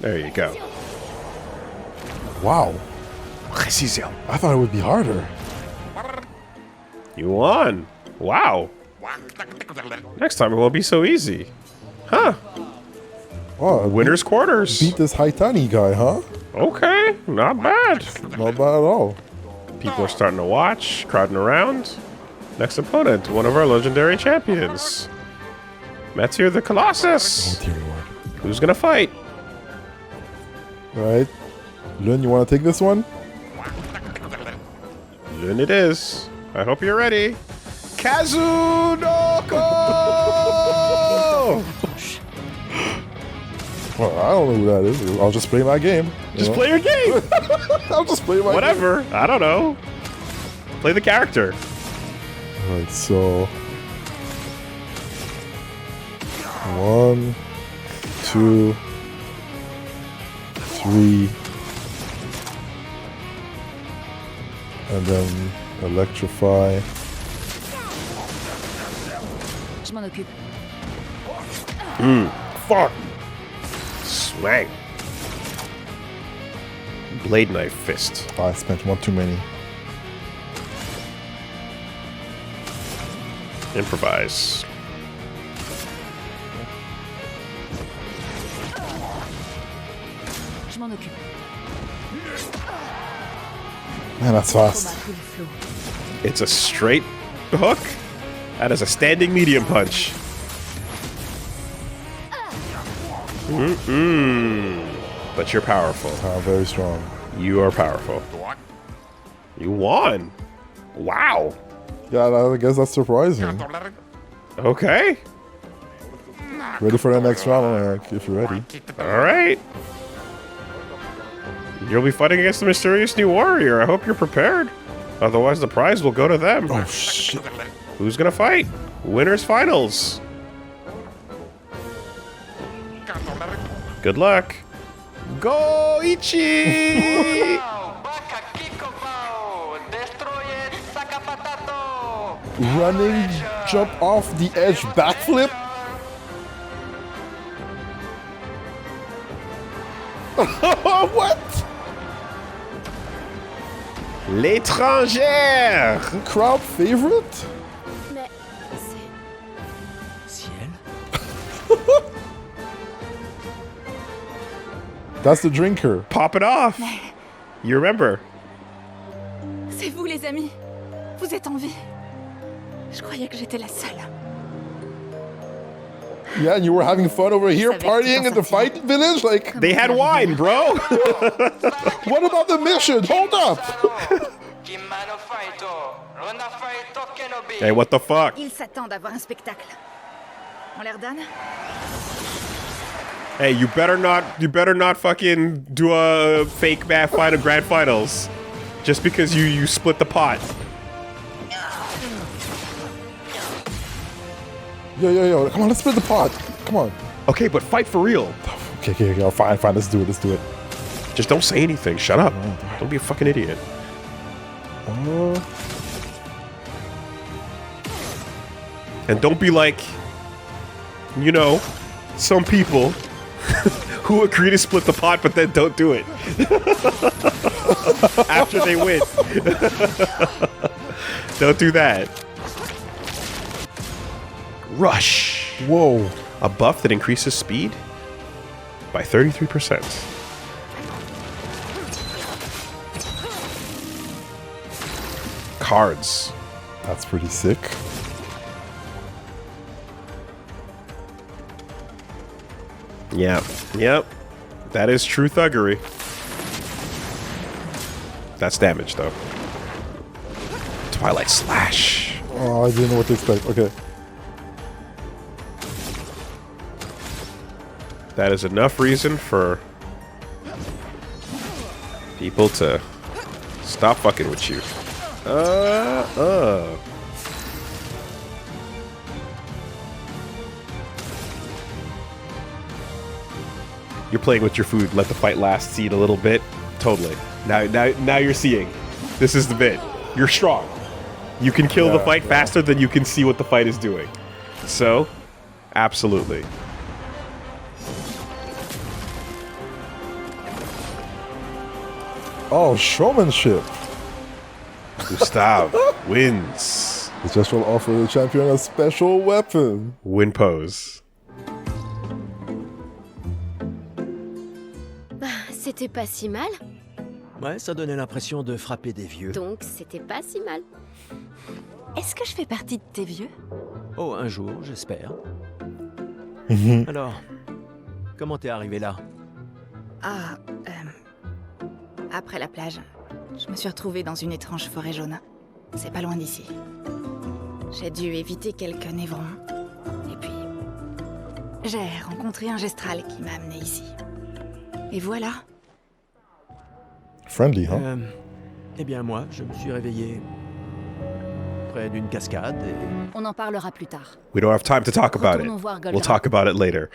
There you go. Wow. Précision. I thought it would be harder. You won. Wow. Next time it won't be so easy. Huh. Oh, Winner's quarters. beat this Haitani guy, huh? Okay, not bad. Not bad at all. People are starting to watch, crowding around. Next opponent, one of our legendary champions. Meteor the Colossus. Oh, dear Lord. Who's gonna fight? Alright. Lun, you want to take this one? Lun it is. I hope you're ready. Kazunoko! Well, I don't know who that is. I'll just play my game. Just play your game. I'll just play my game. Whatever. I don't know. Play the character. Alright, so... 1, 2, 3... And then electrify. Je m'en occupe. Fuck. Smack. Blade knife fist. I spent one too many. Improvise. Je m'en occupe. Man, that's fast. It's a straight hook. That is a standing medium punch. But you're powerful. Very strong. You are powerful. You won. Wow. Yeah, I guess that's surprising. Okay. Ready for the next round, if you're ready. All right. You'll be fighting against the mysterious new warrior. I hope you're prepared. Otherwise, the prize will go to them. Oh, shit. Who's gonna fight? Winners finals. Good luck. Go Ichi! Running, jump off the edge, backflip? What? L'étrangère! Crowd favorite? Mais c'est... Ciel? That's the drinker. Pop it off. You remember. C'est vous les amis. Vous êtes en vie. Je croyais que j'étais la seule. Yeah, and you were having fun over here partying in the fight village? Like, They had wine, bro. what about the mission? Hold up! Hey, what the fuck? Ils s'attendent à voir un spectacle. On leur donne? Hey, you better not fucking do a fake bad fight of grand finals. Just because you split the pot. Yo, come on, let's split the pot. Come on. Okay, but fight for real. Okay, fine, let's do it. Just don't say anything. Shut up. Don't be a fucking idiot. And don't be like, you know, some people who agree to split the pot but then don't do it. After they win. Don't do that. Rush. Whoa. A buff that increases speed by 33%. Cards. That's pretty sick. Yep. That is true thuggery. That's damage, though. Twilight Slash. Oh, I didn't know what to expect. Okay. That is enough reason for people to stop fucking with you. You're playing with your food. Let the fight last. See it a little bit. Totally. Now you're seeing. This is the bit. You're strong. You can kill the fight faster than you can see what the fight is doing. So, absolutely. Oh, showmanship. Gustav wins. The gesture will offer the champion a special weapon. Win pose. C'était pas si mal, Ouais, ça donnait l'impression de frapper des vieux. donc c'était pas si mal. Est-ce que je fais partie de tes vieux? Oh, un jour, j'espère. Alors, comment t'es arrivé là? Ah, après la plage, je me suis retrouvée dans une étrange forêt jaune. C'est pas loin d'ici. J'ai dû éviter quelques névrons. Et puis, j'ai rencontré un gestral qui m'a amené ici. Et voilà. Friendly, huh? Eh bien, moi, je me suis réveillé près d'une cascade et... On en parlera plus tard. We don't have time to talk about it. Retournons voir Golda. We'll talk about it later.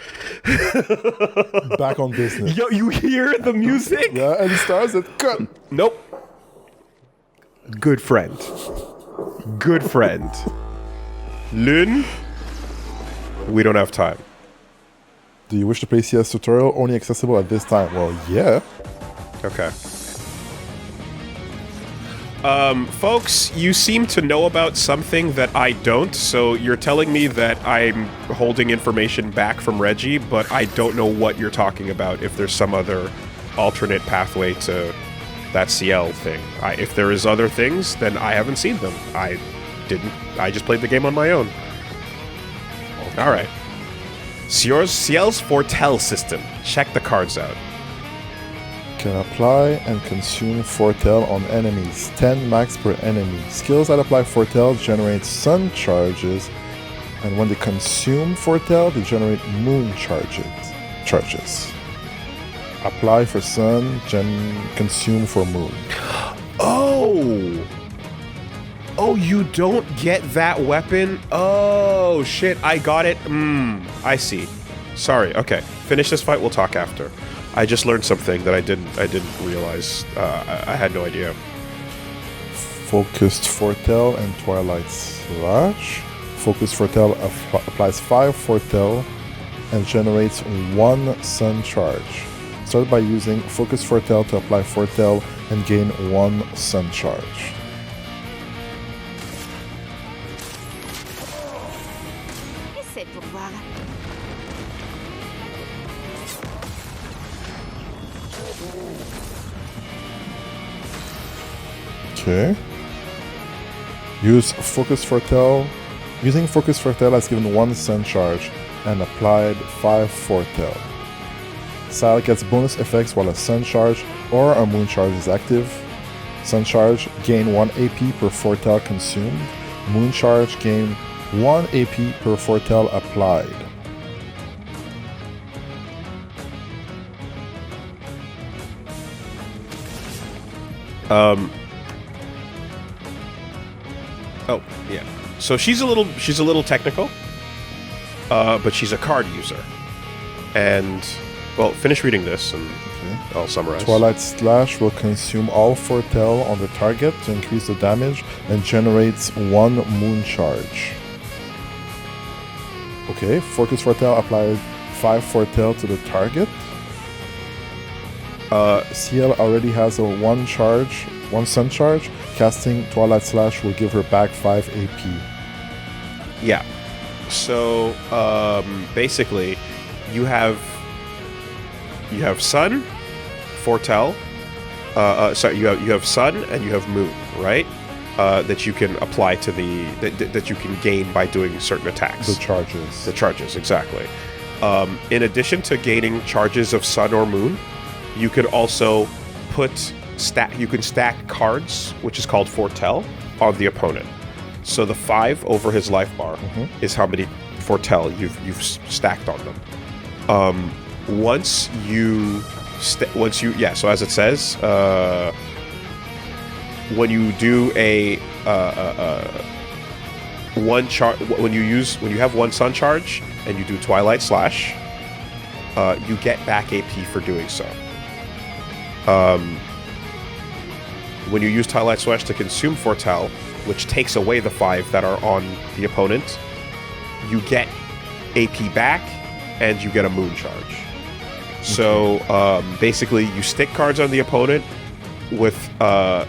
Back on business. Yo, you hear the music? Yeah, and stars that cut. Nope. Good friend. Good friend. Lune, we don't have time. Do you wish to play CS tutorial only accessible at this time? Well, yeah. Okay. Folks, you seem to know about something that I don't, so you're telling me that I'm holding information back from Reggie, but I don't know what you're talking about, if there's some other alternate pathway to that CL thing. If there is other things, then I haven't seen them. I just played the game on my own. Alright. Ciel's Foretell system. Check the cards out. Can apply and consume foretell on enemies. 10 max per enemy. Skills that apply foretell generate sun charges, and when they consume foretell, they generate moon charges. Apply for sun, consume for moon. Oh! Oh, you don't get that weapon? Oh, shit, I got it. I see. Sorry, okay. Finish this fight, we'll talk after. I just learned something that I didn't realize. I had no idea. Focused foretell and twilight slash. Focused foretell applies 5 foretell and generates 1 sun charge. Start by using focused foretell to apply foretell and gain 1 sun charge. Essaie pour voir. Okay. Use focus foretell. Using focus foretell has given 1 sun charge and applied 5 foretell. Sal gets bonus effects while a sun charge or a moon charge is active. Sun charge gain 1 AP per foretell consumed. Moon charge gain 1 AP per foretell applied. Oh, yeah. So she's a little technical, but she's a card user. And, well, finish reading this and I'll summarize. Twilight Slash will consume all foretell on the target to increase the damage and generates 1 moon charge. Okay, Focus Foretell applied 5 foretell to the target. CL already has a 1 sun charge. Casting Twilight Slash will give her back 5 AP. Yeah. So basically, you have sun, foretell. Sorry, you have sun and you have moon, right? That you can apply to that you can gain by doing certain attacks. The charges. The charges, exactly. In addition to gaining charges of sun or moon, you could also stack cards, which is called foretell, on the opponent. So the 5 over his life bar is how many foretell you've stacked on them. Once you so as it says, when you do a when you have 1 sun charge and you do Twilight Slash, you get back AP for doing so. When you use Twilight Slash to consume foretell, which takes away the 5 that are on the opponent, you get AP back and you get a moon charge. So basically, you stick cards on the opponent, with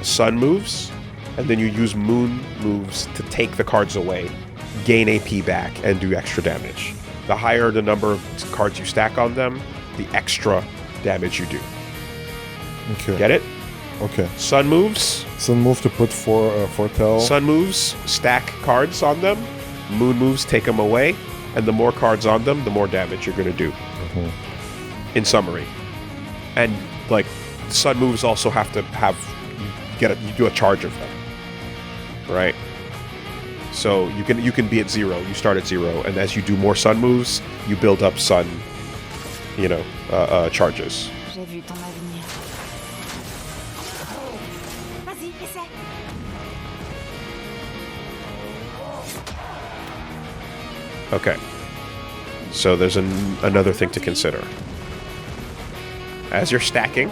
sun moves, and then you use moon moves to take the cards away, gain AP back, and do extra damage. The higher the number of cards you stack on them, the extra damage you do. Okay. Get it? Okay. Sun moves. Sun move to put foretell. Sun moves, stack cards on them. Moon moves, take them away. And the more cards on them, the more damage you're going to do. In summary. And, like, sun moves also have to have... You do a charge of them. Right? So you can be at 0. You start at 0. And as you do more sun moves, you build up sun, charges. J'ai vu ton avenir. Vas-y, essaie. Okay. So there's another thing to consider. As you're stacking...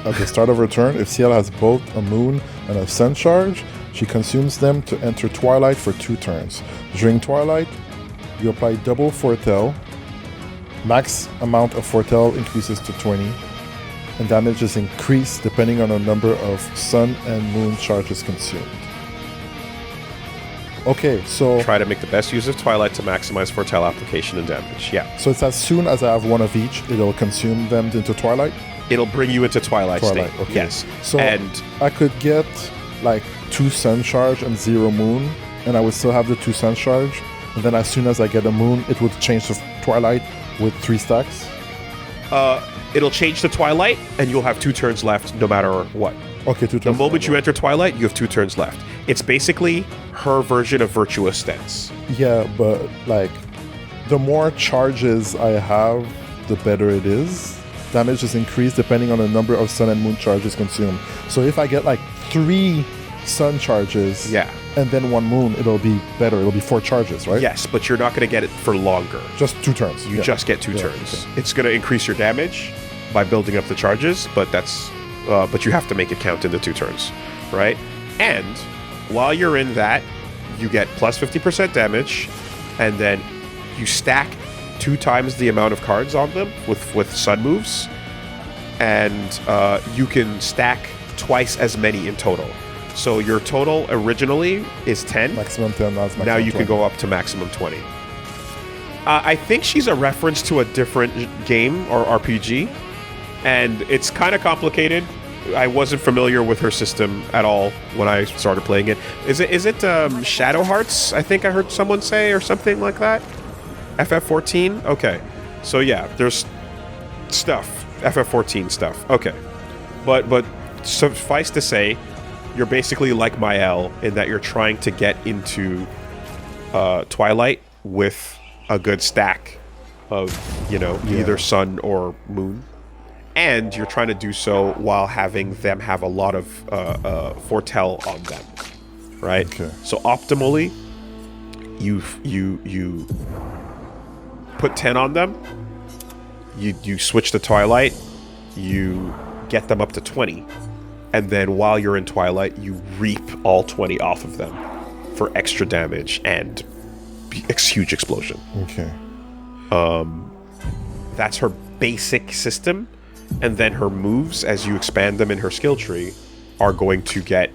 At the start of her turn, if CL has both a moon and a sun charge, she consumes them to enter Twilight for 2 turns. During Twilight, you apply double foretell. Max amount of foretell increases to 20. And damage is increased depending on the number of sun and moon charges consumed. Okay, so... Try to make the best use of Twilight to maximize foretell application and damage. Yeah. So it's as soon as I have one of each, it'll consume them into Twilight? It'll bring you into Twilight state. Okay. Yes. So and I could get like 2 sun charge and 0 moon, and I would still have the 2 sun charge. And then as soon as I get a moon, it would change to Twilight with 3 stacks. it'll change to Twilight, and you'll have 2 turns left no matter what. Okay, 2 turns. The moment you enter Twilight, you have 2 turns left. It's basically her version of Virtuous Stance. Yeah, but like the more charges I have, the better it is. Damage is increased depending on the number of sun and moon charges consumed. So if I get like 3 sun charges, Yeah. and then 1 moon, it'll be better. It'll be 4 charges, right? Yes, but you're not going to get it for longer. Just 2 turns. You just get 2 turns. Okay. It's going to increase your damage by building up the charges, but that's but you have to make it count in the 2 turns, right? And while you're in that, you get plus 50% damage, and then you stack 2 times the amount of cards on them with sun moves, and you can stack twice as many in total. So your total originally is 10. Maximum 10, now it's maximum Now you 20. can go up to maximum 20. I think she's a reference to a different game or RPG, and it's kind of complicated. I wasn't familiar with her system at all when I started playing it. Is it Shadow Hearts? I think I heard someone say, or something like that. FF14. Okay, so yeah, there's stuff. FF14 stuff. Okay, but suffice to say, you're basically like Mael in that you're trying to get into Twilight with a good stack of, either sun or moon. And you're trying to do so while having them have a lot of foretell on them, right? Okay. So optimally, you put 10 on them. You switch to Twilight. You get them up to 20, and then while you're in Twilight, you reap all 20 off of them for extra damage and huge explosion. Okay. That's her basic system. And then her moves, as you expand them in her skill tree, are going to get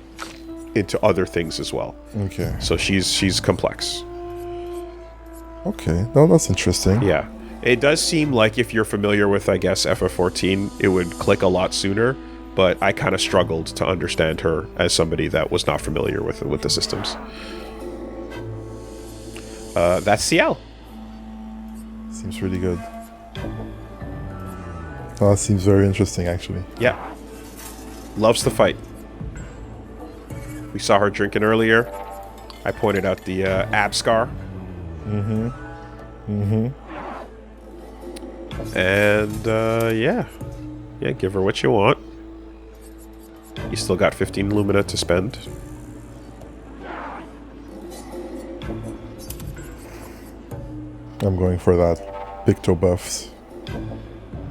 into other things as well. Okay. So she's complex. Okay. No, that's interesting. Yeah. It does seem like if you're familiar with, I guess, FF14, it would click a lot sooner, but I kind of struggled to understand her as somebody that was not familiar with the systems. That's CL. Seems really good. Oh, that seems very interesting, actually. Yeah. Loves to fight. We saw her drinking earlier. I pointed out the Obscur. And, yeah. Yeah, give her what you want. You still got 15 Lumina to spend. I'm going for that. Big toe buffs.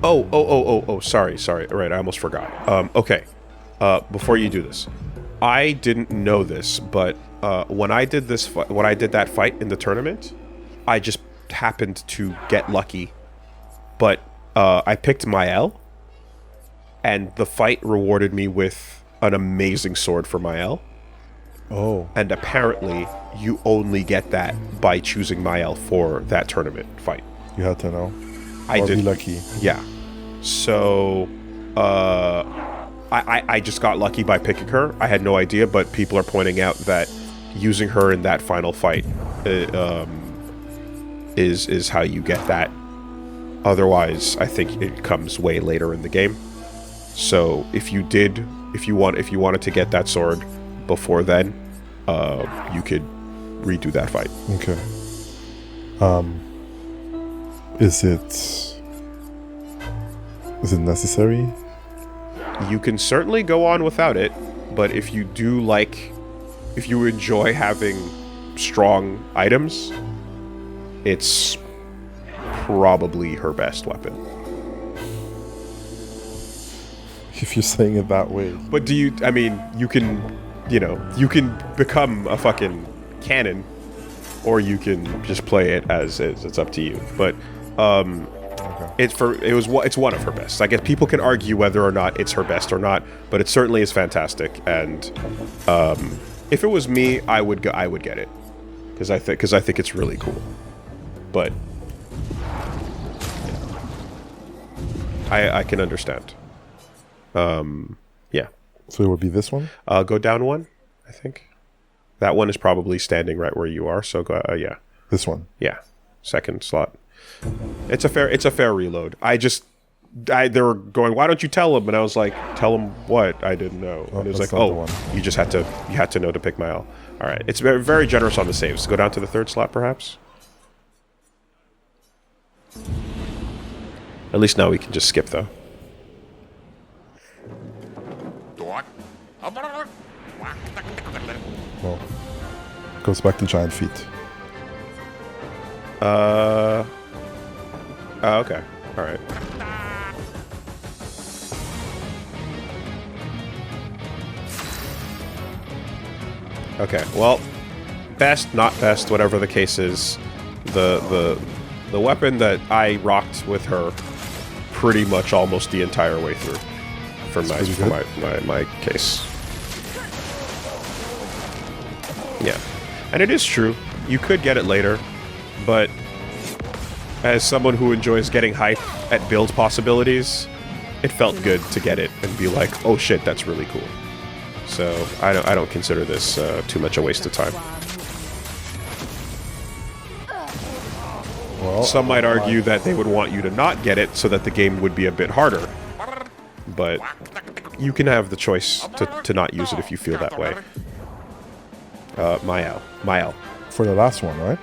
Oh, sorry. Right, I almost forgot. Okay. Before you do this, I didn't know this, but when I did that fight in the tournament, I just happened to get lucky, but I picked Mael, and the fight rewarded me with an amazing sword for Mael. Oh. And apparently, you only get that by choosing Mael for that tournament fight. You had to know. I Or did. be lucky. Yeah. So, I just got lucky by picking her. I had no idea, but people are pointing out that using her in that final fight is how you get that. Otherwise, I think it comes way later in the game. So, if you wanted to get that sword before then, you could redo that fight. Okay. Is it necessary? You can certainly go on without it, but if you enjoy having strong items, it's probably her best weapon. If you're saying it that way. But you can become a fucking cannon, or you can just play it as is. It's up to you. But it's one of her best. I guess people can argue whether or not it's her best or not, but it certainly is fantastic. And if it was me, I would get it because I think it's really cool. But I can understand. Yeah. So it would be this one? Go down one, I think. That one is probably standing right where you are, so go, yeah. This one? Yeah. Second slot. It's a fair reload. They were going, why don't you tell him? And I was like, tell him what? I didn't know. And it was like, oh, you had to know to pick Mael. All right. It's very, very generous on the saves. Go down to the third slot, perhaps. At least now we can just skip, though. Well, goes back to giant feet. Okay. All right. Okay. Well, best, not best, whatever the case is, the weapon that I rocked with her pretty much almost the entire way through for my case. Yeah. And it is true. You could get it later, but as someone who enjoys getting hype at build possibilities, it felt good to get it and be like, oh shit, that's really cool. So I don't consider this too much a waste of time. Well, some might argue that they would want you to not get it so that the game would be a bit harder. But you can have the choice to not use it if you feel that way. Mael. For the last one, right?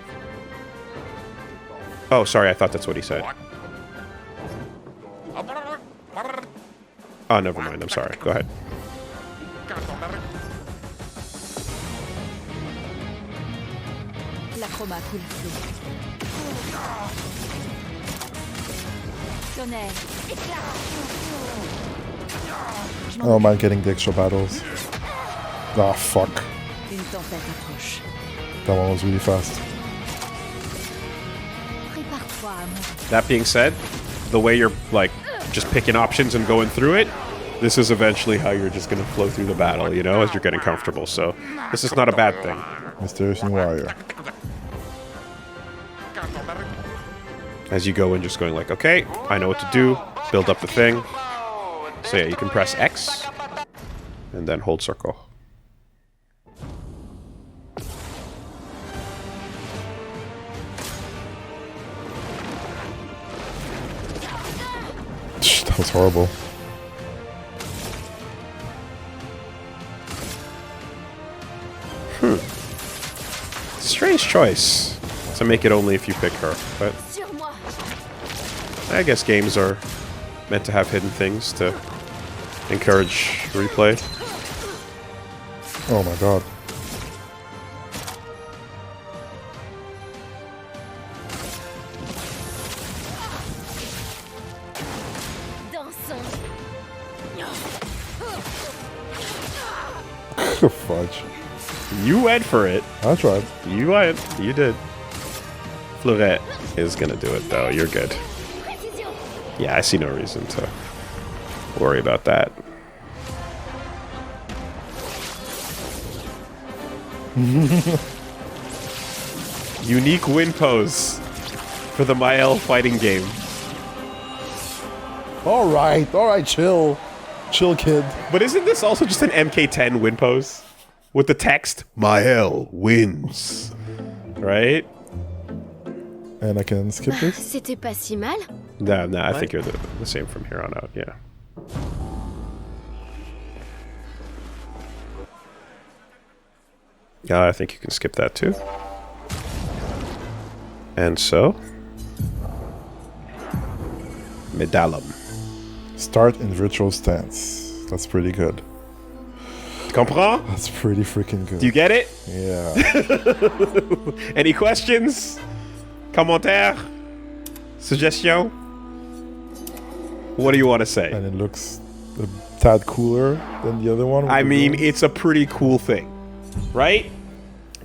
Oh, sorry, I thought that's what he said. Oh, never mind, I'm sorry. Go ahead. I don't mind getting the extra battles. Ah, fuck. That one was really fast. That being said, the way you're, like, just picking options and going through it, this is eventually how you're just going to flow through the battle, you know, as you're getting comfortable. So this is not a bad thing. Mysterious new warrior. As you go in, just going like, okay, I know what to do. Build up the thing. So yeah, you can press X and then hold circle. That was horrible. Strange choice to make it only if you pick her, but I guess games are meant to have hidden things to encourage replay. Oh my god. Fudge. You went for it. I tried. You went. You did. Fleurette. is gonna do it, though. You're good. Yeah, I see no reason to worry about that. Unique win pose for the Mael fighting game. All right, chill. Chill, kid. But isn't this also just an MK10 win pose? With the text, Mael wins. Right? And I can skip this? C'était pas si mal. No, I think you're the same from here on out, yeah. Yeah, I think you can skip that too. And so... Medallum. Start in virtual stance. That's pretty good. Comprends? That's pretty freaking good. Do you get it? Yeah. Any questions? Commentaires? Suggestion? What do you want to say? And it looks a tad cooler than the other one. I mean, it's a pretty cool thing, right?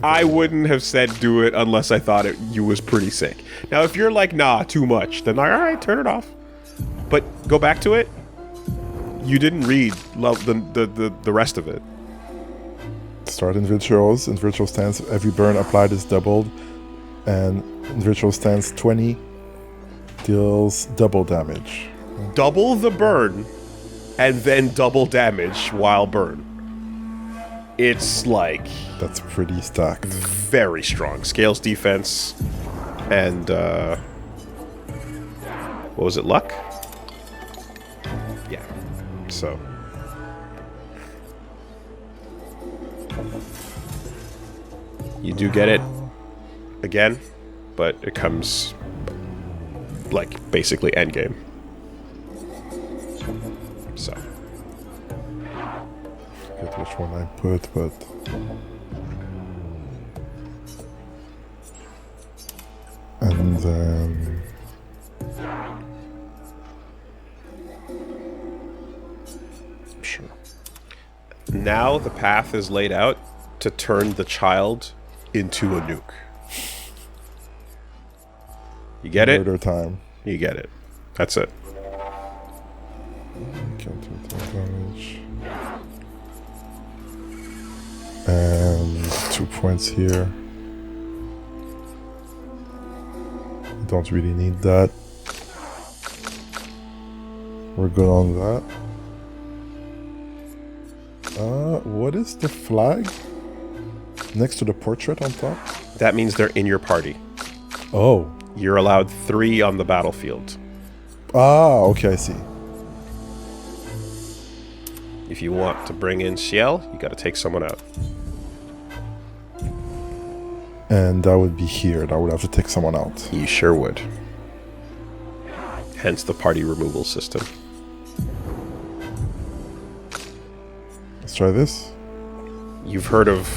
I wouldn't have said do it unless I thought you was pretty sick. Now, if you're like, nah, too much, then like, all right, turn it off. But go back to it. You didn't read the rest of it. Start in virtual stance. Every burn applied is doubled, and in virtual stance 20 deals double damage. Double the burn, and then double damage while burn. It's like That's pretty stacked. very strong. Scales defense, and what was it? Luck. Yeah. So. You do get it again, but it comes like basically endgame. So. Forget which one I put, but and then Sure. Now the path is laid out to turn the child into a nuke. You get it? murder time. You get it. That's it. Counter damage. And 2 points here. Don't really need that. We're good on that. What is the flag? Next to the portrait on top? That means they're in your party. Oh. You're allowed 3 on the battlefield. Ah, okay, I see. If you want to bring in Ciel, you gotta take someone out. And that would be here. That would have to take someone out. You sure would. Hence the party removal system. Let's try this. You've heard of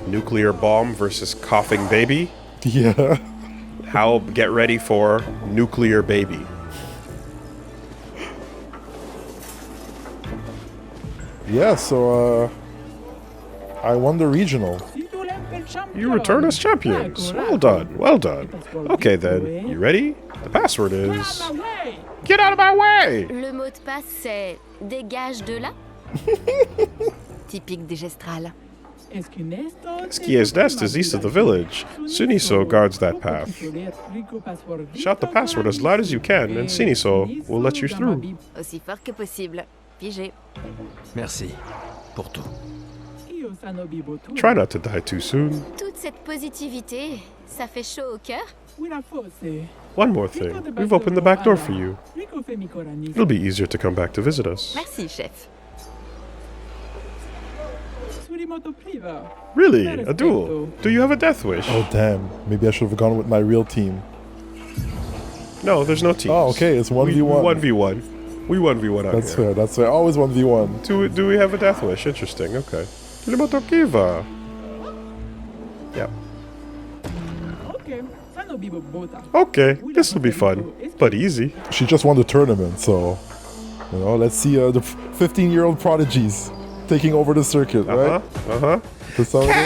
nuclear bomb versus coughing baby? Yeah. How get ready for nuclear baby? Yeah, so I won the regional. You return as champions. Well done, well done. Okay then, you ready? The password is... Get out of my way! Le mot de passe, c'est dégage de là. Typique des gestrales. Skia's nest is east of the village. Suniso guards that path. Shout the password as loud as you can, and Siniso will let you through. Aussi fort que possible. Pigé. Merci pour tout. Try not to die too soon. Toute cette positivité, ça fait chaud au cœur. One more thing, we've opened the back door for you. It'll be easier to come back to visit us. Merci, chef. Really? A duel? Do you have a death wish? Oh, damn. Maybe I should have gone with my real team. No, there's no teams. Oh, okay. It's 1v1. 1v1. We 1v1 out That's here. fair. That's fair. Always 1v1. Do we have a death wish? Interesting, okay. Kiva. Yep. Okay, this will be fun, but easy. She just won the tournament, so... You know, let's see the 15-year-old prodigies taking over the circuit, right? To some of them.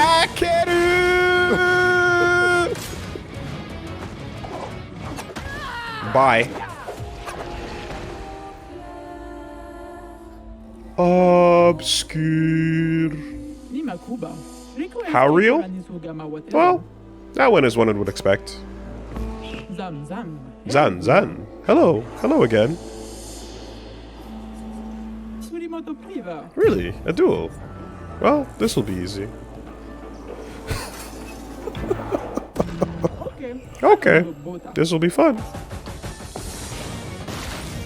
Bye. Obscur. How real? Well, that went as one would expect. Zan, Zan. Hello. Hello again. Really? A duel? Well, this'll be easy. Okay. This'll be fun.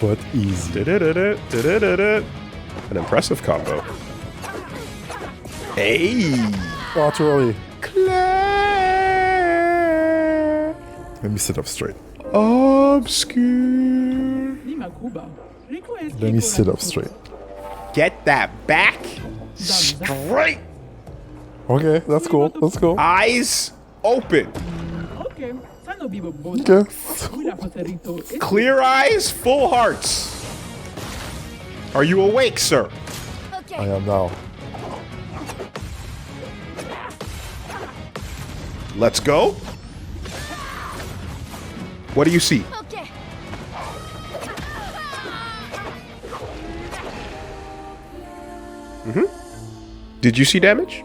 But easy. An impressive combo. Hey! Oh, too early. Clair Let me sit up straight. Obscur. Let me sit up straight. Get that back straight. Okay, that's cool. That's cool. Eyes open. Okay. Clear eyes, full hearts. Are you awake, sir? I am now. Let's go. What do you see? Okay. Did you see damage?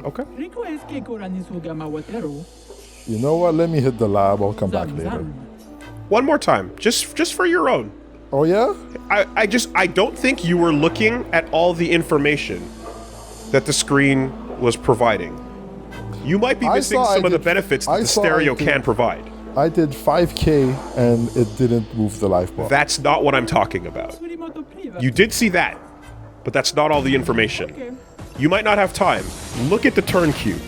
Okay. You know what? Let me hit the lab. I'll come back later. One more time, just for your own. Oh yeah? I don't think you were looking at all the information that the screen was providing. You might be missing some of the benefits that the stereo can provide. I did 5K and it didn't move the life bar. That's not what I'm talking about. You did see that, but that's not all the information. You might not have time. Look at the turn queue.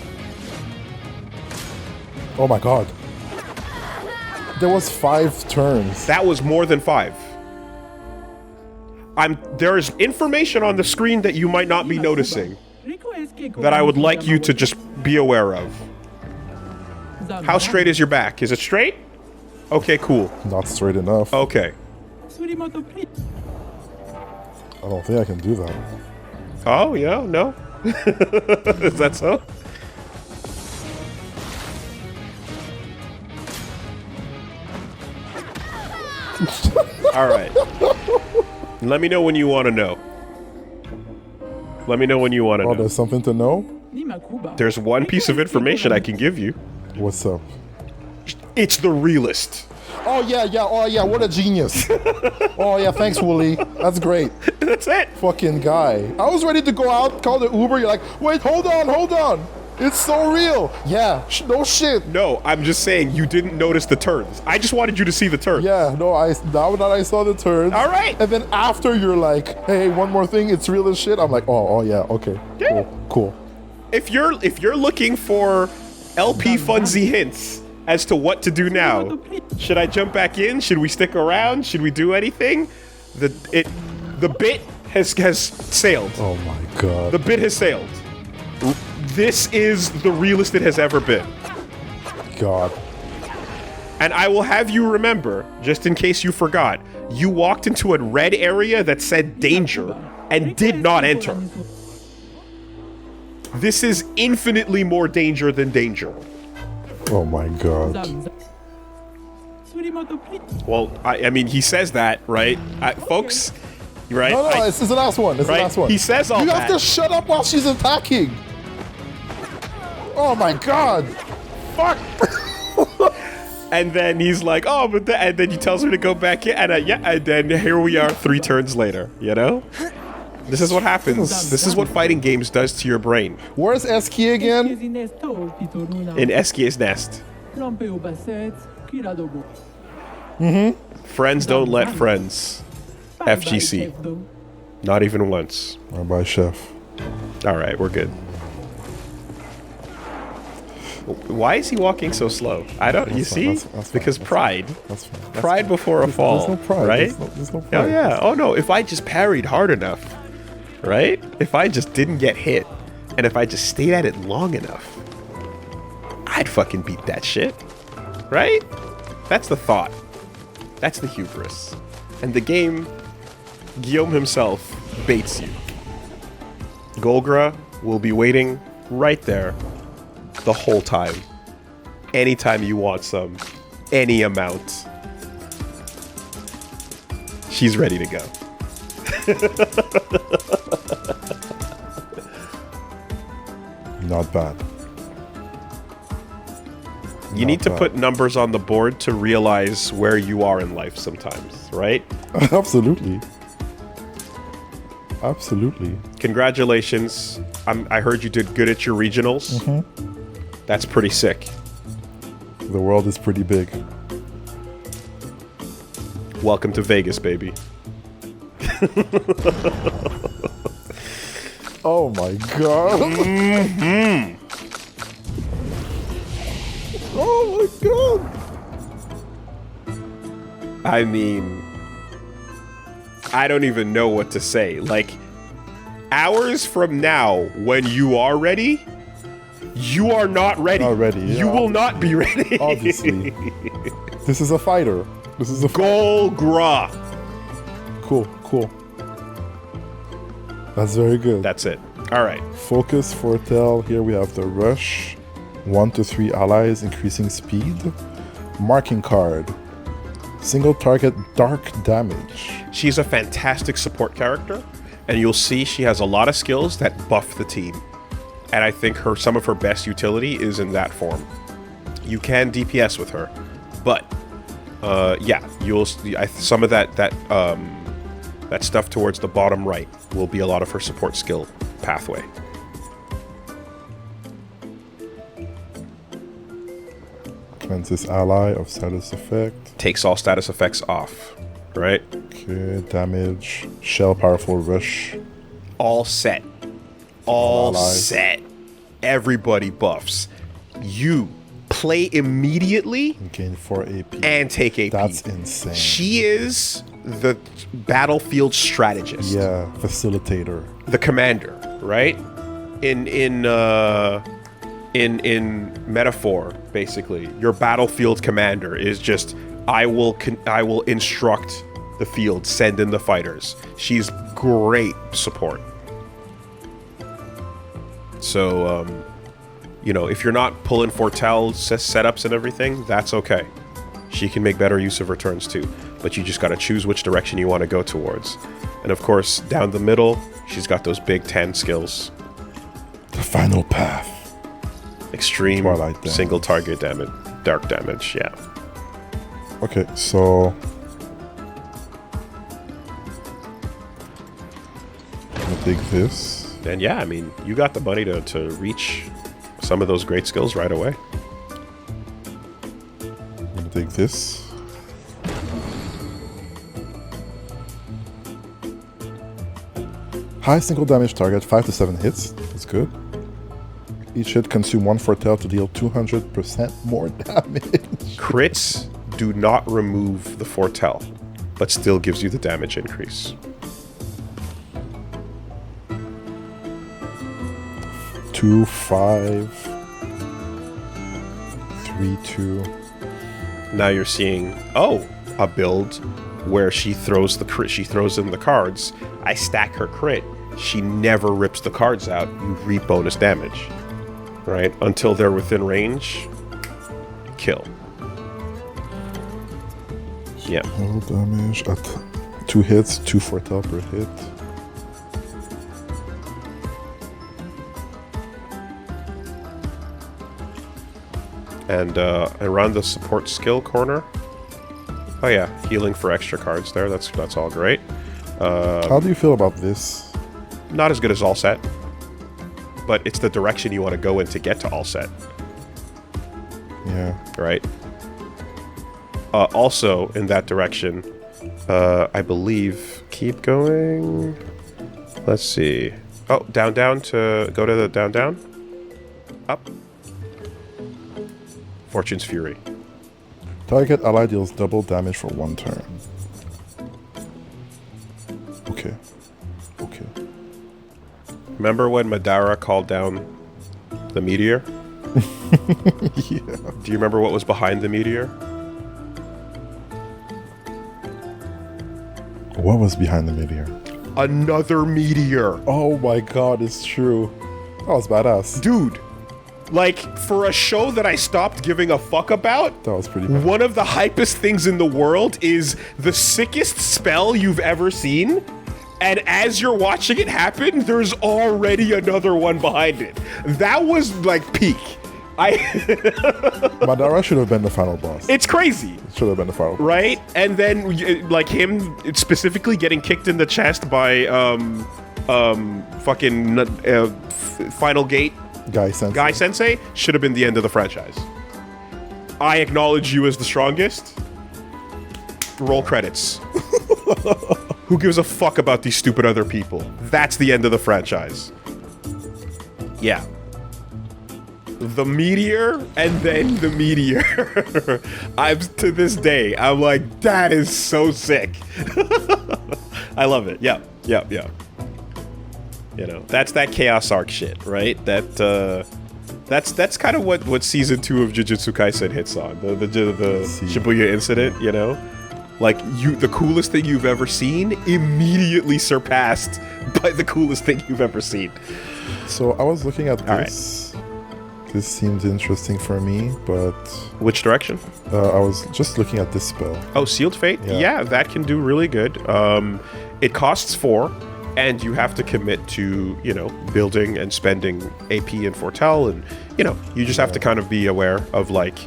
Oh my god. There was 5 turns. That was more than 5. There is information on the screen that you might not be noticing that I would like you to just be aware of. How straight is your back? Is it straight? Okay, cool. Not straight enough. Okay. I don't think I can do that. Oh, yeah, no? Is that so? All right. Let me know when you want to know. Let me know when you want to Oh, know. there's something to know? There's one piece of information I can give you. What's up? It's the realist. Oh yeah, yeah, oh yeah, what a genius. Oh yeah, thanks Woolie. That's great. That's it. Fucking guy. I was ready to go out, call the Uber, you're like, wait, hold on. It's so real. Yeah, no shit. No, I'm just saying you didn't notice the turns. I just wanted you to see the turns. Yeah, no, now that I saw the turns. All right. And then after you're like, hey, one more thing, it's real as shit. I'm like, oh yeah, okay. Yeah. Cool. If you're looking for LP Funzy hints as to what to do now, should I jump back in? Should we stick around? Should we do anything? The bit has sailed. Oh my god. The bit has sailed. This is the realest it has ever been. God. And I will have you remember, just in case you forgot, you walked into a red area that said danger and did not enter. This is infinitely more danger than danger. Oh my god. Well, I mean, he says that, right? Folks, right? No, it's the last one. It's right? the last one. He says all you that. have to shut up while she's attacking. Oh my god. Fuck. And then he's like, oh, but and then he tells me to go back in, and and then here we are 3 turns later, you know? This is what happens. This is what fighting games does to your brain. Where's Eski again? In Eskier's nest. Friends don't let friends. FGC. Not even once. Bye, chef. All right, we're good. Why is he walking so slow? I don't. You see? That's because fine. pride. That's fine. Pride before a fall. There's no pride. Right? There's no pride. Oh yeah. Oh no. If I just parried hard enough, right? If I just didn't get hit, and if I just stayed at it long enough, I'd fucking beat that shit. Right? That's the thought. That's the hubris. And the game, Guillaume himself baits you. Golgra will be waiting right there the whole time. Anytime you want some, any amount. She's ready to go. Not bad. You need to put numbers on the board to realize where you are in life sometimes, right? Absolutely. Absolutely. Congratulations. I heard you did good at your regionals. That's pretty sick. The world is pretty big. Welcome to Vegas, baby. Oh my god. Oh my god. I mean, I don't even know what to say. Like, hours from now, when you are ready, you are not ready. Not ready, You yeah. will not be ready. Obviously. This is a fighter. This is a Golgra. Cool, cool. That's very good. That's it. All right. Focus, foretell. Here we have the rush. 1 to 3 allies, increasing speed. Marking card. Single target, dark damage. She's a fantastic support character, and you'll see she has a lot of skills that buff the team. And I think some of her best utility is in that form. You can DPS with her, but yeah, some of that stuff towards the bottom right will be a lot of her support skill pathway. Cleanses ally of status effect. Takes all status effects off, right? Okay, damage. Shell powerful rush. All set. All allies. set. Everybody buffs. You play immediately Gain 4 AP. and take AP. That's insane. She is the battlefield strategist. Yeah, facilitator. The commander, right? In metaphor, basically, your battlefield commander is just I will instruct the field, send in the fighters. She's great support. So, if you're not pulling foretell setups and everything, that's okay. She can make better use of her turns too, but you just got to choose which direction you want to go towards. And of course, down the middle, she's got those big 10 skills. The final path. Extreme Twilight damage. single target damage, dark damage, yeah. Okay, so I'm gonna take this. And yeah, I mean, you got the money to reach some of those great skills right away. I'm gonna take this. High single damage target, 5 to 7 hits. That's good. Each hit consume 1 foretell to deal 200% more damage. Crits do not remove the foretell, but still gives you the damage increase. 2, 5, 3, 2. Now you're seeing, a build where she throws the crit, she throws in the cards. I stack her crit. She never rips the cards out. You reap bonus damage, right? Until they're within range, kill. Yeah. Total damage at 2 hits, 2 foretell per hit. And around the support skill corner. Oh yeah, healing for extra cards there. That's all great. How do you feel about this? Not as good as all set, but it's the direction you want to go in to get to all set, Yeah. right? Also in that direction, I believe. Keep going. Let's see. Oh, down to go to the down. Up. Fortune's Fury. Target ally deals double damage for 1 turn. Okay. Okay. Remember when Madara called down the meteor? Yeah. Do you remember what was behind the meteor? What was behind the meteor? Another meteor. Oh my god, it's true. That was badass. Dude, Like, for a show that I stopped giving a fuck about, That was pretty bad. one of the hypest things in the world is the sickest spell you've ever seen. And as you're watching it happen, there's already another one behind it. That was like peak. Madara should have been the final boss. It's crazy. It should have been the final boss. Right? And then, like, him specifically getting kicked in the chest by, Final Gate Guy Sensei should have been the end of the franchise. I acknowledge you as the strongest. Roll credits. Who gives a fuck about these stupid other people? That's the end of the franchise. Yeah. The meteor and then the meteor. To this day, I'm like, that is so sick. I love it. Yeah. You know, that's that Chaos Arc shit, right? That's kind of what season 2 of Jujutsu Kaisen hits on. The Shibuya incident, you know? Like, the coolest thing you've ever seen immediately surpassed by the coolest thing you've ever seen. So I was looking at this. This seemed interesting for me, but... Which direction? I was just looking at this spell. Oh, Sealed Fate? Yeah, that can do really good. It costs 4, and you have to commit to, you know, building and spending AP and Foretell, and, you know, you just have to kind of be aware of, like,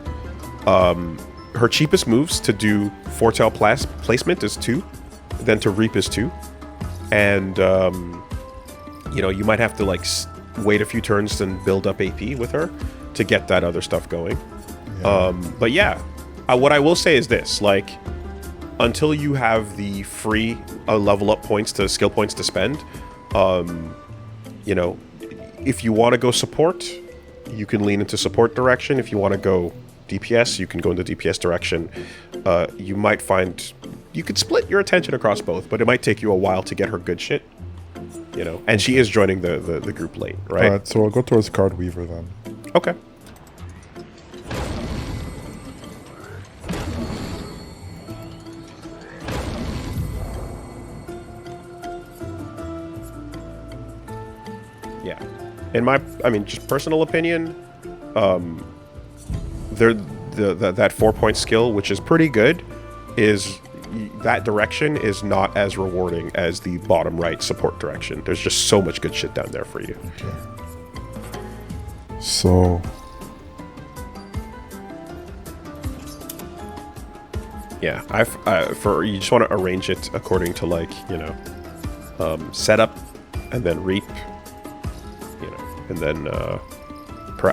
her cheapest moves to do Foretell placement is 2, then to Reap is 2, and, you know, you might have to, like, wait a few turns and build up AP with her to get that other stuff going. But yeah, what I will say is this, like, until you have the free level up points to skill points to spend, you know, if you want to go support, you can lean into support direction. If you want to go DPS, you can go into DPS direction. You might find you could split your attention across both, but it might take you a while to get her good shit. You know, and she is joining the group late, right? Alright, so I'll go towards Card Weaver then. Okay. Yeah. In my, I mean, just personal opinion, that 4-point skill, which is pretty good, is that direction is not as rewarding as the bottom right support direction. There's just so much good shit down there for you. Okay. So... Yeah, you just want to arrange it according to, like, you know, setup, and then reap, you know, and then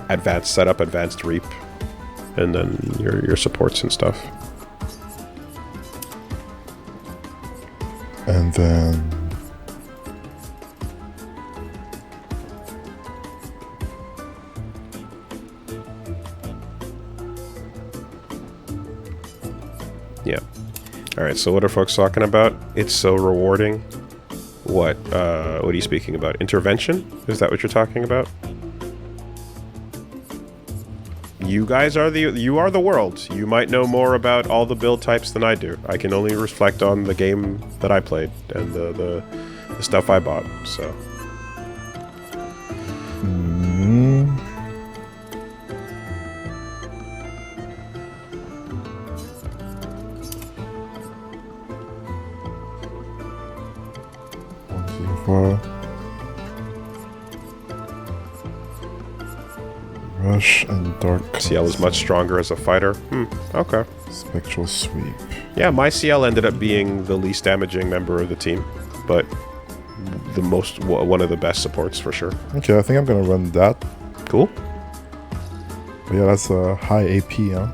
advanced setup, advanced reap, and then your supports and stuff. And then... Yeah. Alright, so what are folks talking about? It's so rewarding. What are you speaking about? Intervention? Is that what you're talking about? You guys are the world. You might know more about all the build types than I do. I can only reflect on the game that I played and the stuff I bought, so. Rush and Dark. CL is much stronger as a fighter. Okay. Spectral Sweep. Yeah, my CL ended up being the least damaging member of the team, but one of the best supports for sure. Okay, I think I'm gonna run that. Cool. But yeah, that's a high AP, huh?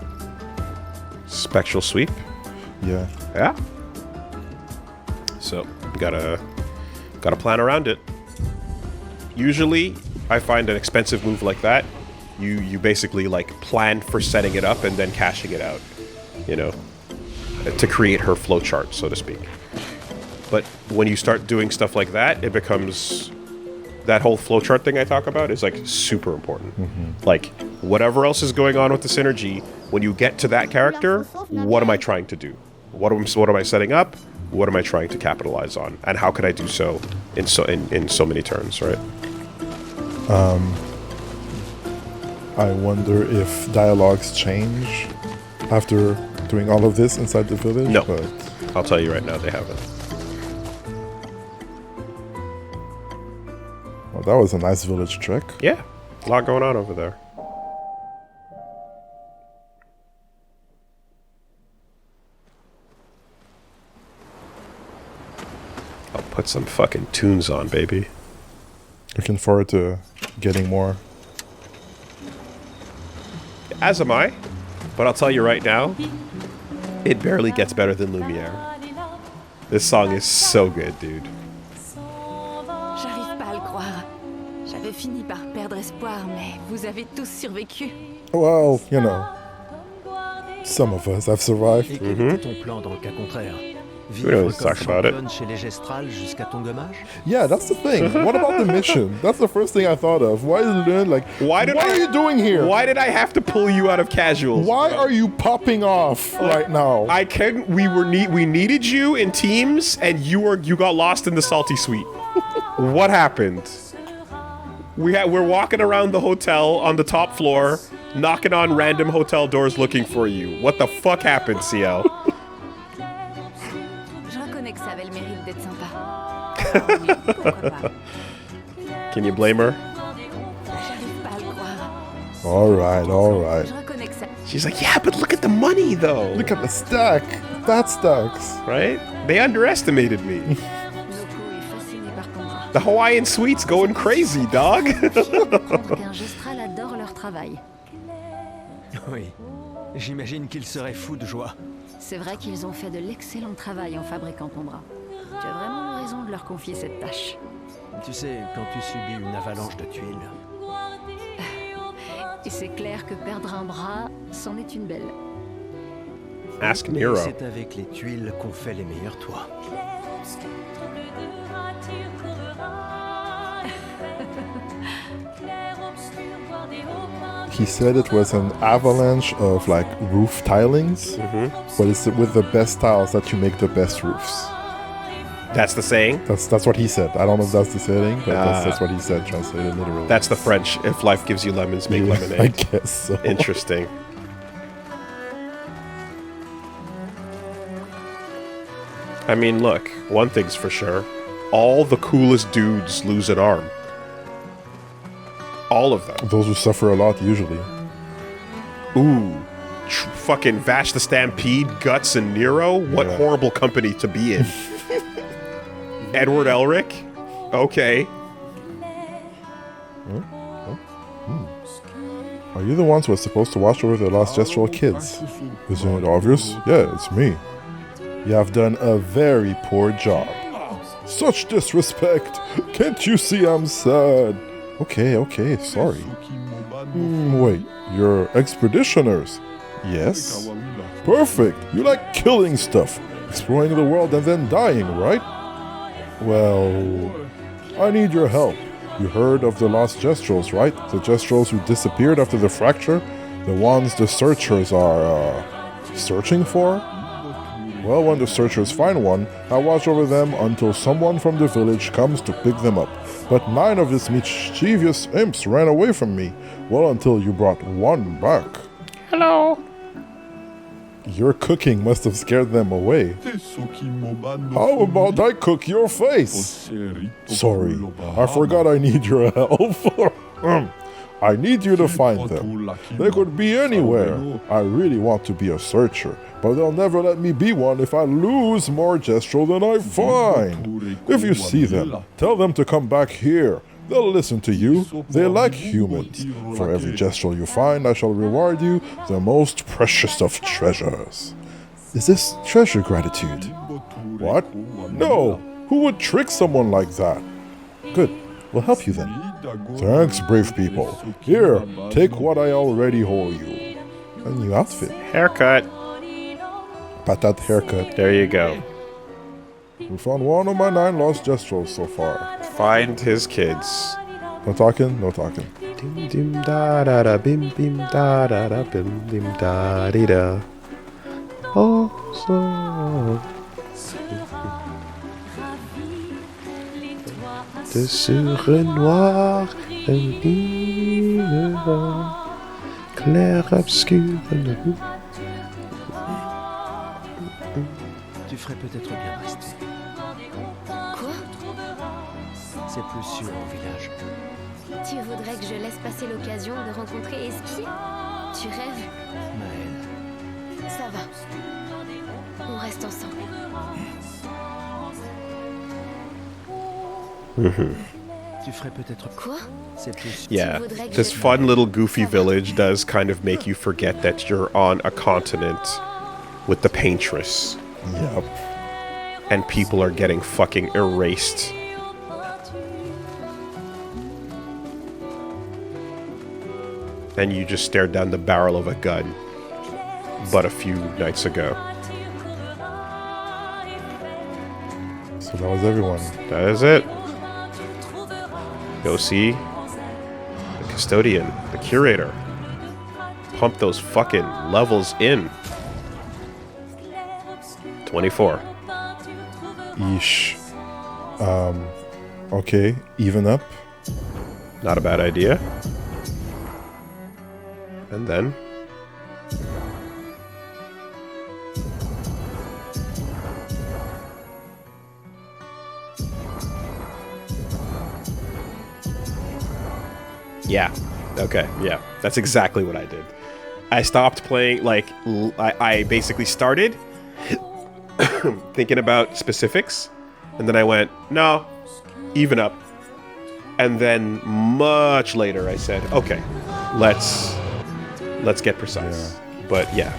Spectral Sweep. Yeah. Yeah. So gotta plan around it. Usually, I find an expensive move like that, you basically like plan for setting it up and then cashing it out, you know, to create her flowchart, so to speak. But when you start doing stuff like that, it becomes that whole flowchart thing I talk about is like super important. Like whatever else is going on with the synergy, when you get to that character, what am I trying to do? What am I setting up? What am I trying to capitalize on? And how could I do so in so many turns, right? I wonder if dialogues change after doing all of this inside the village. No. But I'll tell you right now, they haven't. well, that was a nice village trick. Yeah, a lot going on over there. I'll put some fucking tunes on, baby. Looking forward to getting more. As am I, but I'll tell you right now, it barely gets better than Lumiere. This song is so good, dude. J'arrive pas à le croire. J'avais fini par perdre espoir, mais vous avez tous survécu. Well, you know, some of us have survived. Et quel était ton plan dans le cas contraire? We don't Vivre need to comme talk about it. championne chez les gestrales jusqu'à ton gommage? Yeah, that's the thing. What about the mission? That's the first thing I thought of. Why is Lynn like, What are you doing here? Why did I have to pull you out of casuals? Why are you popping off right now? I couldn't. We needed you in teams, and you got lost in the salty suite. What happened? We're walking around the hotel on the top floor, knocking on random hotel doors looking for you. What the fuck happened, CL? Je reconnais que ça avait le mérite d'être sympa. Pourquoi pas? Can you blame her? J'arrive pas à le croire. All right. Je reconnais que ça... She's like, yeah, but look at the money, though. Look at the stack. That stacks. Right? They underestimated me. Noko est fasciné par ton bras. The Hawaiian suite's going crazy, dog. Qu'un gestral adore leur travail. Oui. J'imagine qu'il serait fou de joie. C'est vrai qu'ils ont fait de l'excellent travail en fabriquant ton bras. Tu as vraiment eu raison de leur confier cette tâche. Tu sais, quand tu subis une avalanche de tuiles. Et c'est clair que perdre un bras, c'en est une belle. Ask Et Nero. c'est avec les tuiles qu'on fait les meilleurs toits. He said it was an avalanche of like roof tilings, but it's with the best tiles that you make the best roofs. That's the saying? That's what he said. I don't know if that's the saying, but that's what he said, translated literally. That's the French. If life gives you lemons, make I lemonade. guess so. Interesting. I mean, look, one thing's for sure. All the coolest dudes lose an arm. All of them. Those who suffer a lot usually. Ooh. Fucking Vash the Stampede, Guts, and Nero? What Yeah. horrible company to be in. Edward Elric? Okay. Are you the ones who are supposed to watch over the lost gestural kids? Isn't it obvious? Yeah, it's me. You have done a very poor job. Such disrespect! Can't you see I'm sad? Okay, sorry. Wait, you're expeditioners? Yes? Perfect! You like killing stuff, exploring the world and then dying, right? Well, I need your help. You heard of the lost Gestrals, right? The Gestrals who disappeared after the fracture? The ones the searchers are, searching for? Well, when the searchers find one, I watch over them until someone from the village comes to pick them up. But 9 of these mischievous imps ran away from me. Well, until you brought one back. Hello. Your cooking must have scared them away. How about I cook your face? Sorry, I forgot I need your help. I need you to find them. They could be anywhere. I really want to be a searcher, but they'll never let me be one if I lose more Gestral than I find. If you see them, tell them to come back here. They'll listen to you. They like humans. For every Gestral you find, I shall reward you the most precious of treasures. Is this treasure gratitude? What? No! Who would trick someone like that? Good. We'll help you then. Thanks, brave people. Here, take what I already owe you. A new outfit. Haircut. Patat haircut. There you go. We found one of my 9 lost Gestrals so far. Find his kids. No talking? No talking. Dim dim da da da bim bim da da da bim bim da di da. Oh, so. De sur noir, un Clair Obscur. Tu ferais peut-être bien rester. Quoi? C'est plus sûr au village. Tu voudrais que je laisse passer l'occasion de rencontrer Espi? Tu rêves? Maëlle. Ça va. On reste ensemble. Tu ferais peut-être... Quoi? C'est plus... Yeah, this fun little goofy village does kind of make you forget that you're on a continent with the Paintress. Yep. And people are getting fucking erased. And you just stared down the barrel of a gun but a few nights ago. So that was everyone. That is it. Go see the custodian, the curator. Pump those fucking levels in. 24. Yeesh. Okay, even up. Not a bad idea. And then... yeah. Okay, yeah. That's exactly what I did. I stopped playing, like, I basically started thinking about specifics, and then I went, no, even up. And then much later I said, okay, let's get precise. Yeah. But yeah.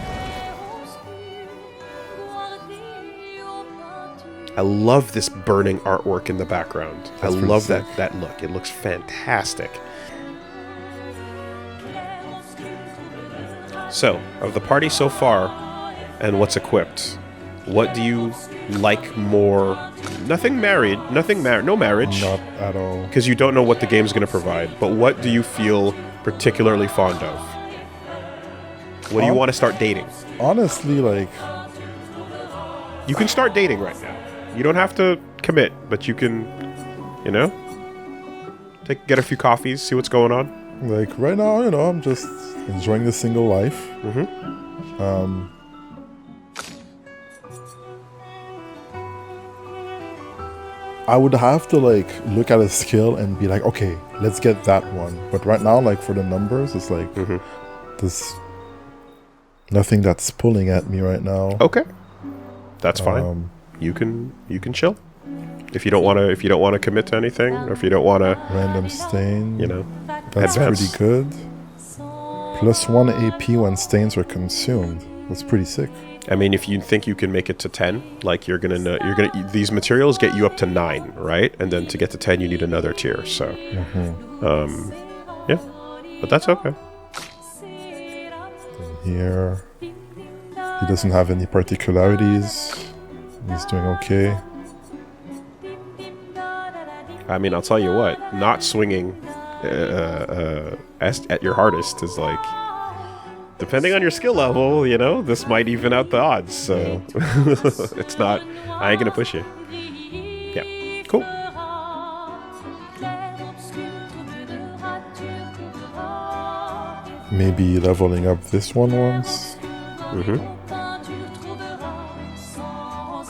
I love this burning artwork in the background. I love sick. that look. It looks fantastic. So, of the party so far, and what's equipped, what do you like more? No marriage. Not at all. Because you don't know what the game's going to provide. But what do you feel particularly fond of? What do you want to start dating? Honestly, like, You can start dating right now. You don't have to commit, but you can, you know, get a few coffees, see what's going on. like right now, you know, I'm just enjoying the single life. I would have to like look at a skill and be like, okay, let's get that one. But right now, like for the numbers, it's like there's nothing that's pulling at me right now. Okay, that's fine. You can chill if you don't want to commit to anything, or if you don't want to, Random stain, you know, that's advance. pretty good. +1 AP when stains are consumed. That's pretty sick. I mean, if you think you can make it to 10, like these materials get you up to 9, right? And then to get to 10, you need another tier. So, yeah, but that's okay. Here, he doesn't have any particularities. He's doing okay. I mean, I'll tell you what, not swinging at your hardest is like, depending on your skill level, you know, this might even out the odds. So it's not, I ain't gonna push you. Yeah, cool. Maybe leveling up this one once.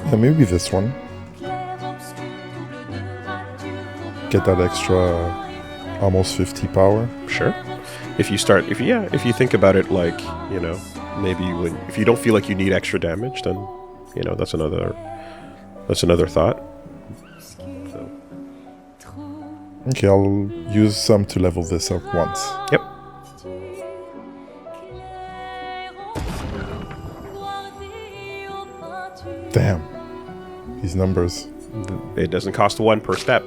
Yeah, maybe this one. Get that extra almost 50 power. Sure. If you think about it, like, you know, maybe if you don't feel like you need extra damage, then, you know, that's another thought. So. Okay, I'll use some to level this up once. Yep. Damn. These numbers. It doesn't cost 1 per step.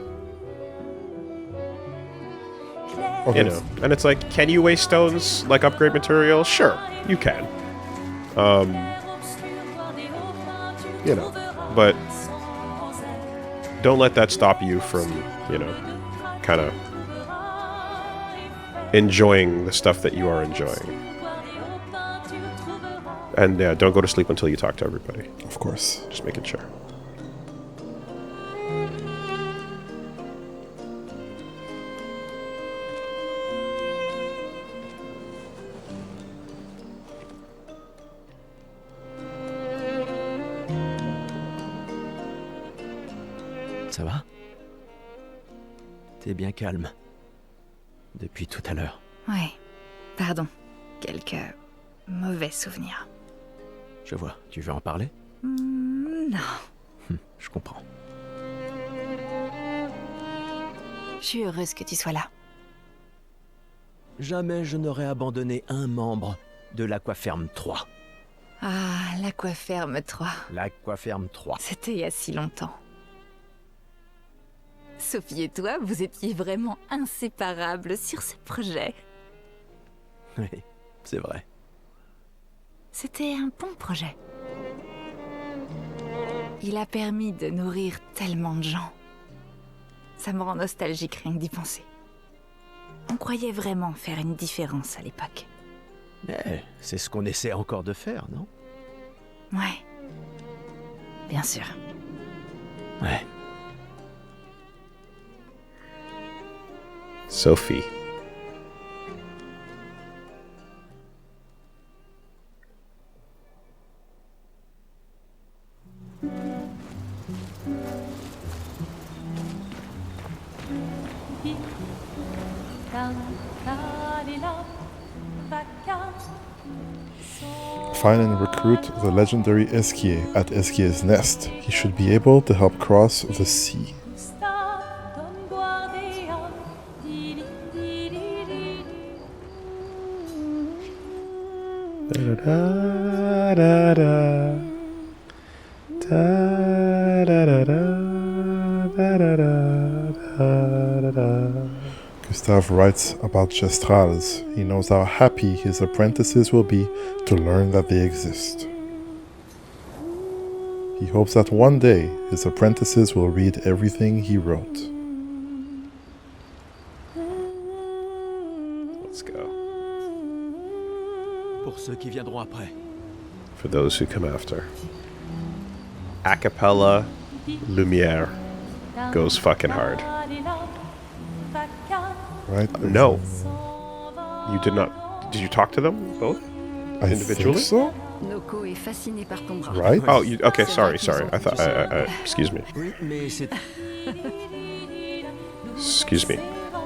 Okay. You know, and it's like, can you waste stones like upgrade material? Sure, you can. You know, but don't let that stop you from, you know, kind of enjoying the stuff that you are enjoying. And don't go to sleep until you talk to everybody. Of course. Just making sure. T'es bien calme. Depuis tout à l'heure. Ouais, pardon. Quelques mauvais souvenirs. Je vois. Tu veux en parler? Non. Je comprends. Je suis heureuse que tu sois là. Jamais je n'aurais abandonné un membre de l'Aquaferme 3. Ah, l'Aquaferme 3. L'Aquaferme 3. C'était il y a si longtemps. Sophie et toi, vous étiez vraiment inséparables sur ce projet. Oui, c'est vrai. C'était un bon projet. Il a permis de nourrir tellement de gens. Ça me rend nostalgique rien que d'y penser. On croyait vraiment faire une différence à l'époque. Mais c'est ce qu'on essaie encore de faire, non? Ouais. Bien sûr. Ouais. Sophie. Find and recruit the legendary Esquier at Esquier's nest. He should be able to help cross the sea. Gustave writes about Chestrals. He knows how happy his apprentices will be to learn that they exist. He hopes that one day his apprentices will read everything he wrote. Let's go. Pour ceux qui viendront après. For those who come after. Acapella Lumiere goes fucking hard. Right? No. You did not. Did you talk to them both? I individually? think so. Noko est fasciné par ton bras. Right? Oh, you, okay. C'est Sorry, vrai qu'ils sorry. ont I thought. Excuse me. Oui, mais c'est... Excuse me.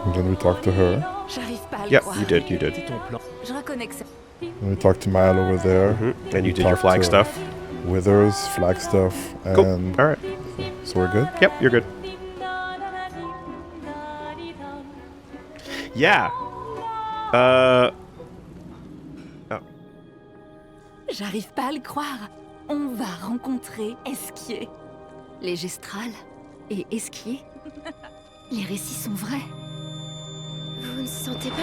And then we talk to her. J'arrive pas à le Yep, croire. you did. You did. ton plan. Je reconnais que ça. And we talk to Mile over there. And you did your talked flag to stuff. Withers, Flagstaff, Cool. and All right. so we're good. Yep, you're good. Yeah. Oh. J'arrive pas à le croire. On va rencontrer Esquier. Les gestrales et Esquier. Les récits sont vrais. Vous ne sentez pas...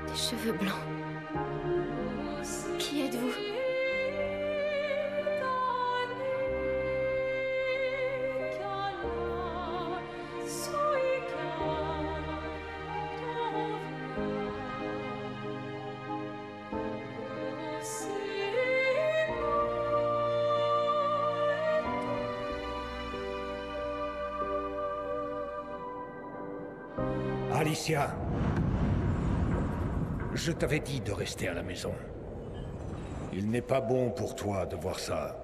Des cheveux blancs. Qui êtes-vous? Alicia, je t'avais dit de rester à la maison. Il n'est pas bon pour toi de voir ça.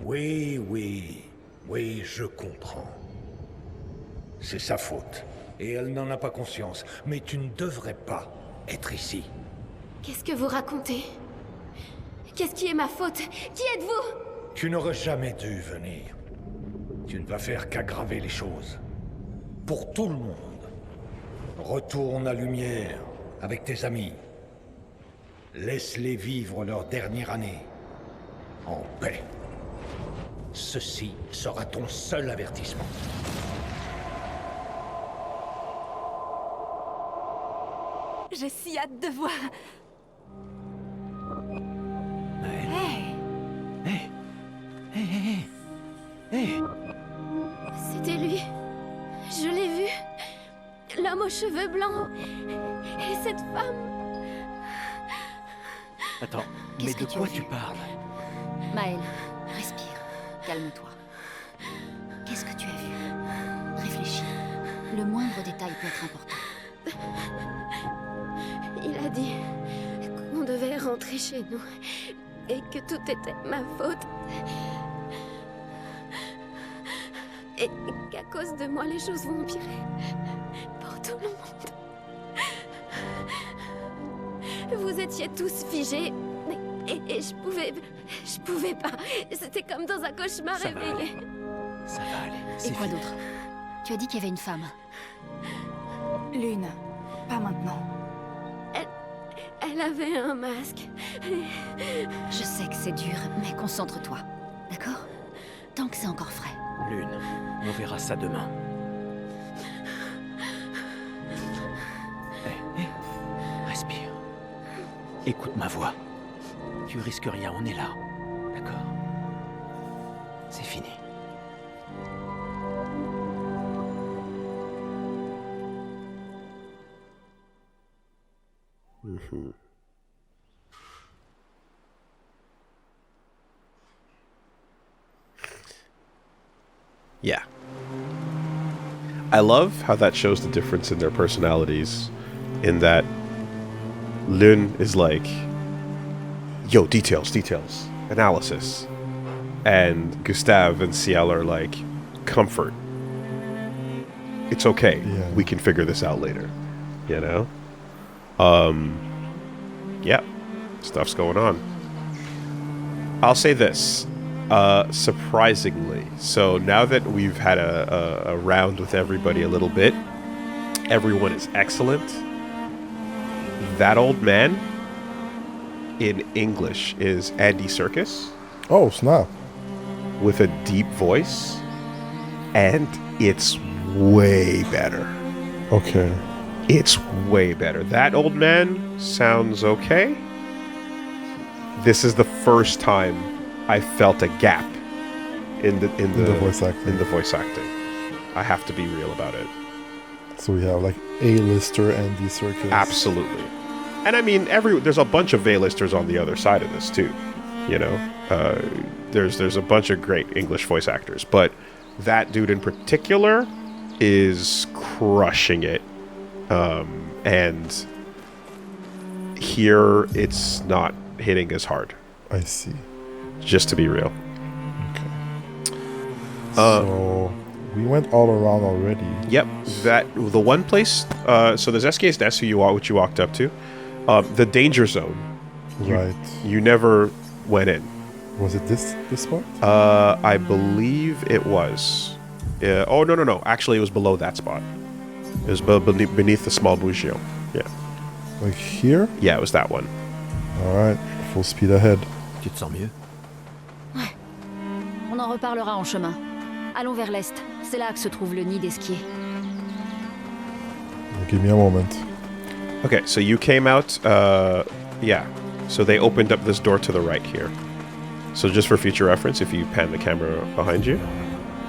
Oui, je comprends. C'est sa faute. Et elle n'en a pas conscience. Mais tu ne devrais pas être ici. Qu'est-ce que vous racontez? Qu'est-ce qui est ma faute? Qui êtes-vous? Tu n'aurais jamais dû venir. Tu ne vas faire qu'aggraver les choses. Pour tout le monde. Retourne à Lumière, avec tes amis. Laisse-les vivre leur dernière année. En paix. Ceci sera ton seul avertissement. J'ai si hâte de voir. Hey, Hé, C'était lui. Je l'ai vu. L'homme aux cheveux blancs. Et cette femme. attends, mais Qu'est-ce de que tu quoi as tu vu parles? Maël, respire. Calme-toi. Qu'est-ce que tu as vu? Réfléchis. Le moindre détail peut être important. Il a dit qu'on devait rentrer chez nous. Et que tout était ma faute. Et qu'à cause de moi, les choses vont empirer. Pour tout le monde. Vous étiez tous figés. Et je pouvais pas. C'était comme dans un cauchemar Ça va éveillé. aller. Ça va aller. Et C'est quoi fini. d'autre? Tu as dit qu'il y avait une femme. Lune, pas maintenant. Elle avait un masque. Je sais que c'est dur, mais concentre-toi. D'accord? Tant que c'est encore frais. Lune, on verra ça demain. Hé, respire. Écoute ma voix. Tu risques rien, on est là. D'accord? C'est fini. Yeah. I love how that shows the difference in their personalities, in that Lynn is like, yo, details, analysis. And Gustave and Ciel are like, comfort. It's okay. Yeah. We can figure this out later. You know? Yeah. Stuff's going on. I'll say this. Surprisingly, so now that we've had a round with everybody a little bit, everyone is excellent. That old man in English is Andy Serkis Oh, snap. with a deep voice, and it's way better. Okay. It's way better. That old man sounds okay. This is the first time I felt a gap in the voice acting. In the voice acting. I have to be real about it. So we have like A-lister Andy Serkis. Absolutely. And I mean, there's a bunch of A-listers on the other side of this too. You know, there's a bunch of great English voice actors, but that dude in particular is crushing it. And here it's not hitting as hard. I see. Just to be real. So we went all around already. Yep. The one place. So there's SK's Nest, which you walked up to. The danger zone. Right. You never went in. Was it this spot? I believe it was. Oh no! Actually, it was below that spot. It was beneath the small bougie. Yeah. Like here? Yeah, it was that one. All right. Full speed ahead. Tu te sens mieux? On en reparlera en chemin. Allons vers l'est. C'est là que se trouve le nid d'Esquier. Give me a moment. Okay, so you came out. Yeah. So they opened up this door to the right here. So just for future reference, if you pan the camera behind you,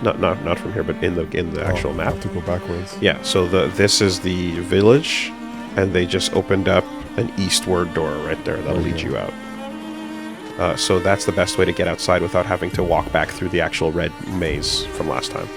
not from here, but in the actual I map. have to go backwards. Yeah. So this is the village, and they just opened up an eastward door right there that'll lead you out. So that's the best way to get outside without having to walk back through the actual red maze from last time.